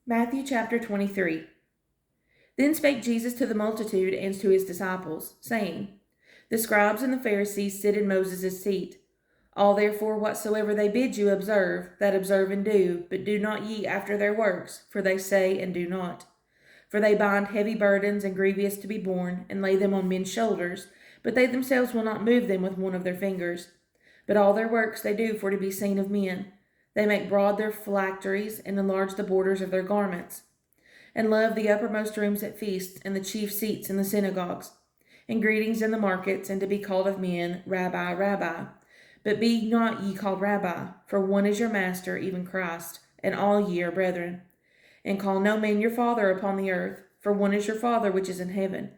Matthew chapter 23. Then spake Jesus to the multitude and to his disciples, saying, The scribes and the Pharisees sit in Moses' seat. All therefore whatsoever they bid you observe, that observe and do, but do not ye after their works, for they say and do not. For they bind heavy burdens and grievous to be borne, and lay them on men's shoulders, but they themselves will not move them with one of their fingers. But all their works they do for to be seen of men. They make broad their phylacteries, and enlarge the borders of their garments, and love the uppermost rooms at feasts, and the chief seats in the synagogues, and greetings in the markets, and to be called of men, Rabbi, Rabbi. But be not ye called Rabbi, for one is your master, even Christ, and all ye are brethren. And call no man your father upon the earth, for one is your Father which is in heaven.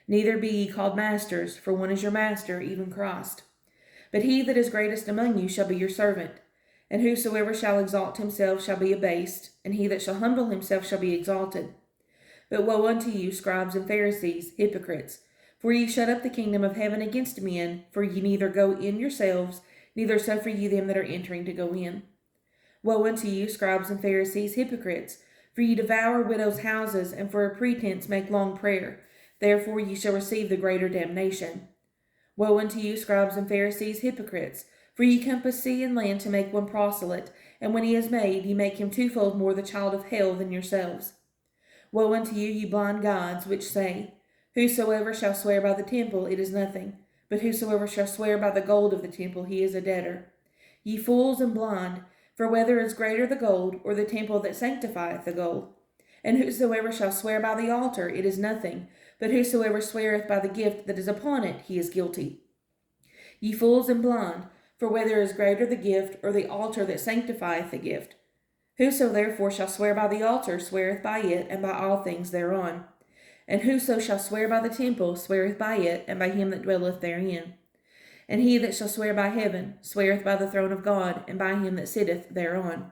Neither be ye called masters, for one is your master, even Christ. But he that is greatest among you shall be your servant. And whosoever shall exalt himself shall be abased, and he that shall humble himself shall be exalted. But woe unto you, scribes and Pharisees, hypocrites! For ye shut up the kingdom of heaven against men, for ye neither go in yourselves, neither suffer ye them that are entering to go in. Woe unto you, scribes and Pharisees, hypocrites! For ye devour widows' houses, and for a pretense make long prayer. Therefore ye shall receive the greater damnation. Woe unto you, scribes and Pharisees, hypocrites! For ye compass sea and land to make one proselyte, and when he is made, ye make him twofold more the child of hell than yourselves. Woe unto you, ye blind guides, which say, Whosoever shall swear by the temple, it is nothing, but whosoever shall swear by the gold of the temple, he is a debtor. Ye fools and blind, for whether is greater the gold, or the temple that sanctifieth the gold? And whosoever shall swear by the altar, it is nothing, but whosoever sweareth by the gift that is upon it, he is guilty. Ye fools and blind, for whether is greater the gift, or the altar that sanctifieth the gift? Whoso therefore shall swear by the altar sweareth by it, and by all things thereon. And whoso shall swear by the temple sweareth by it, and by him that dwelleth therein. And he that shall swear by heaven sweareth by the throne of God, and by him that sitteth thereon.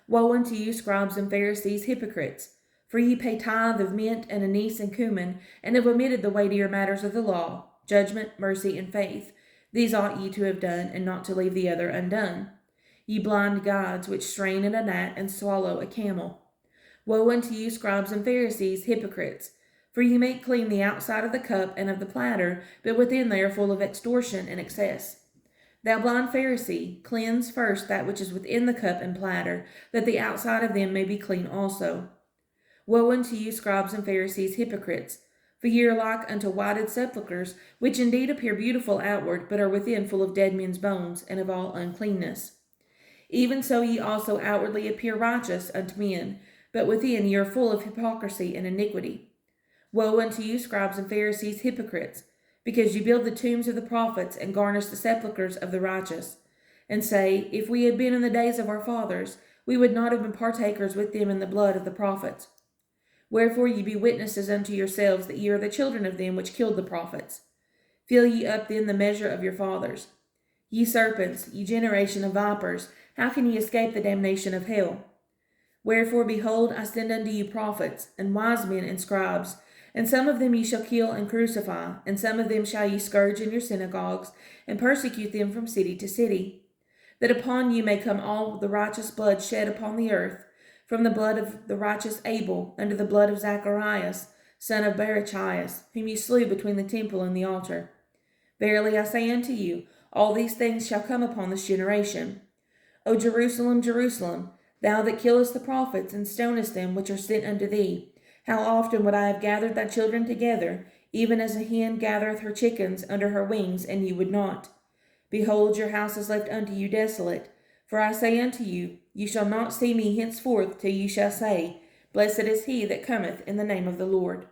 Woe unto you, scribes and Pharisees, hypocrites! For ye pay tithe of mint and anise and cumin, and have omitted the weightier matters of the law, judgment, mercy, and faith. These ought ye to have done, and not to leave the other undone. Ye blind guides, which strain at a gnat and swallow a camel. Woe unto you, scribes and Pharisees, hypocrites! For ye make clean the outside of the cup and of the platter, but within they are full of extortion and excess. Thou blind Pharisee, cleanse first that which is within the cup and platter, that the outside of them may be clean also. Woe unto you, scribes and Pharisees, hypocrites! For ye are like unto whited sepulchres, which indeed appear beautiful outward, but are within full of dead men's bones, and of all uncleanness. Even so ye also outwardly appear righteous unto men, but within ye are full of hypocrisy and iniquity. Woe unto you, scribes and Pharisees, hypocrites! Because you build the tombs of the prophets, and garnish the sepulchres of the righteous, and say, If we had been in the days of our fathers, we would not have been partakers with them in the blood of the prophets. Wherefore ye be witnesses unto yourselves that ye are the children of them which killed the prophets. Fill ye up then the measure of your fathers. Ye serpents, ye generation of vipers, how can ye escape the damnation of hell? Wherefore, behold, I send unto you prophets, and wise men, and scribes, and some of them ye shall kill and crucify, and some of them shall ye scourge in your synagogues, and persecute them from city to city, that upon you may come all the righteous blood shed upon the earth, from the blood of the righteous Abel unto the blood of Zacharias, son of Barachias, whom ye slew between the temple and the altar. Verily I say unto you, all these things shall come upon this generation. O Jerusalem, Jerusalem, thou that killest the prophets, and stonest them which are sent unto thee, how often would I have gathered thy children together, even as a hen gathereth her chickens under her wings, and ye would not? Behold, your house is left unto you desolate. For I say unto you, ye shall not see me henceforth till ye shall say, Blessed is he that cometh in the name of the Lord.